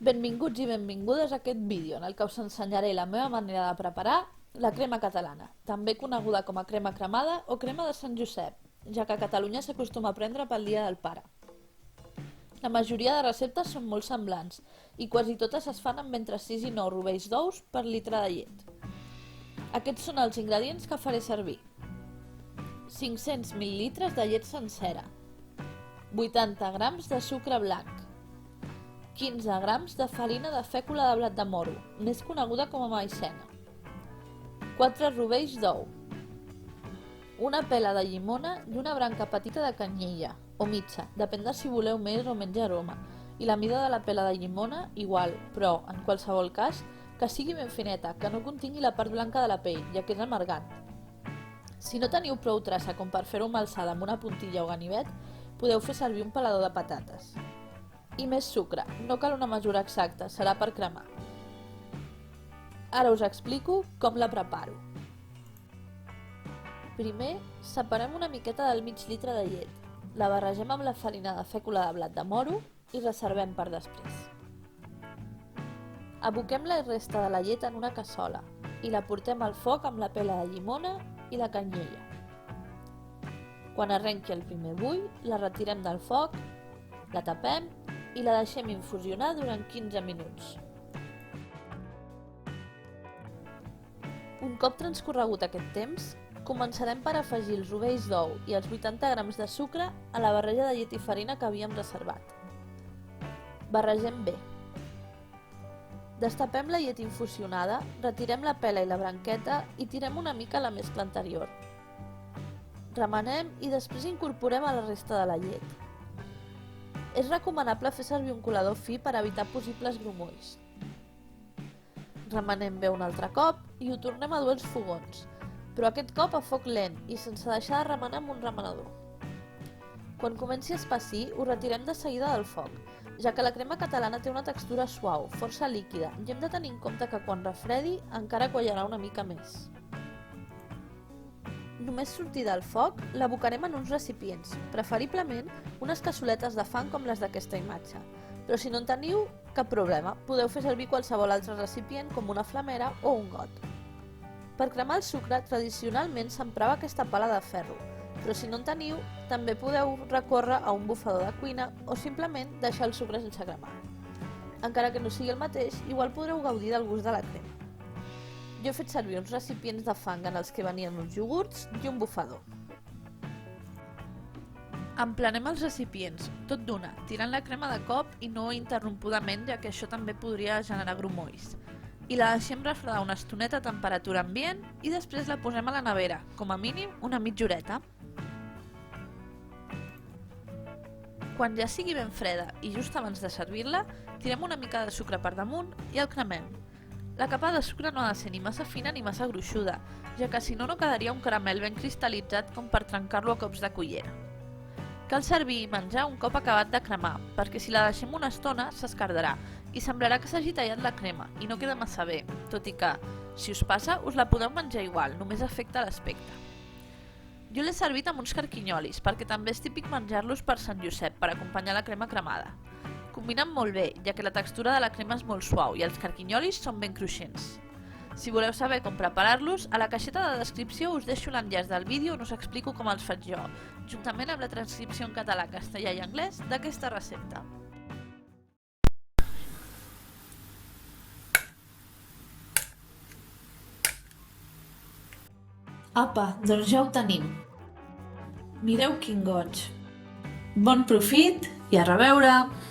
Benvinguts i benvingudes a aquest vídeo en el que us ensenyaré la meva manera de preparar la crema catalana, també coneguda com a crema cremada o crema de Sant Josep, ja que a Catalunya s'acostuma a prendre pel Dia del Pare. La majoria de receptes són molt semblants i quasi totes es fan amb entre 6 i 9 rovells d'ous per litre de llet. Aquests són els ingredients que faré servir. 500 ml de llet sencera, 80 grams de sucre blanc, 15 grams de farina de fècula de blat de moro, més coneguda com a maicena, 4 rovells d'ou, una pela de llimona i una branca petita de canyella, o mitja, depèn de si voleu més o menys aroma, i la mida de la pela de llimona igual, però, en qualsevol cas, que sigui ben fineta, que no contingui la part blanca de la pell, ja que és amargant. Si no teniu prou traça com per fer-ho amb alçada amb una puntilla o ganivet, podeu fer servir un pelador de patates. I més sucre, no cal una mesura exacta, serà per cremar. Ara us explico com la preparo. Primer, separem una miqueta del mig litre de llet, la barregem amb la farina de fècula de blat de moro i reservem per després. Aboquem la resta de la llet en una cassola i la portem al foc amb la pela de llimona i la canyella. Quan arrenqui el primer bull, la retirem del foc, la tapem i la deixem infusionar durant 15 minuts. Un cop transcorregut aquest temps, començarem per afegir els rovells d'ou i els 80 grams de sucre a la barreja de llet i farina que havíem reservat. Barregem bé. Destapem la llet infusionada, retirem la pela i la branqueta i tirem una mica a la mescla anterior. Remenem i després incorporem a la resta de la llet. És recomanable fer servir un colador fi per evitar possibles grumolls. Remenem bé un altre cop i ho tornem a dur als fogons, però aquest cop a foc lent i sense deixar de remenar amb un remenador. Quan comenci a espessir, ho retirem de seguida del foc, ja que la crema catalana té una textura suau, força líquida, i hem de tenir en compte que quan refredi encara quallarà una mica més. Només sortir del foc, l'abocarem en uns recipients, preferiblement unes cassoletes de fang com les d'aquesta imatge, però si no en teniu, cap problema, podeu fer servir qualsevol altre recipient com una flamera o un got. Per cremar el sucre, tradicionalment s'emprava aquesta pala de ferro, però si no en teniu, també podeu recórrer a un bufador de cuina o simplement deixar el sucre sense cremar. Encara que no sigui el mateix, igual podreu gaudir del gust de la crema. Jo he fet servir uns recipients de fang en els que venien uns iogurts i un bufador. Emplanem els recipients, tot d'una, tirant la crema de cop i no interrompudament, ja que això també podria generar grumolls. I la deixem refredar una estoneta a temperatura ambient i després la posem a la nevera, com a mínim una mitja horeta. Quan ja sigui ben freda i just abans de servir-la, tirem una mica de sucre per damunt i el cremem. La capa de sucre no ha de ser ni massa fina ni massa gruixuda, ja que si no, no quedaria un caramel ben cristal·litzat com per trencar-lo a cops de cullera. Cal servir i menjar un cop acabat de cremar, perquè si la deixem una estona s'escardarà i semblarà que s'hagi tallat la crema i no queda massa bé, tot i que, si us passa, us la podeu menjar igual, només afecta l'aspecte. Jo l'he servit amb uns carquinyolis, perquè també és típic menjar-los per Sant Josep per acompanyar la crema cremada. Combinen molt bé, ja que la textura de la crema és molt suau i els carquinyolis són ben cruixents. Si voleu saber com preparar-los, a la caixeta de descripció us deixo l'enllaç del vídeo on us explico com els faig jo, juntament amb la transcripció en català, castellà i anglès d'aquesta recepta. Apa, doncs ja ho tenim. Mireu quin goig. Bon profit i a reveure!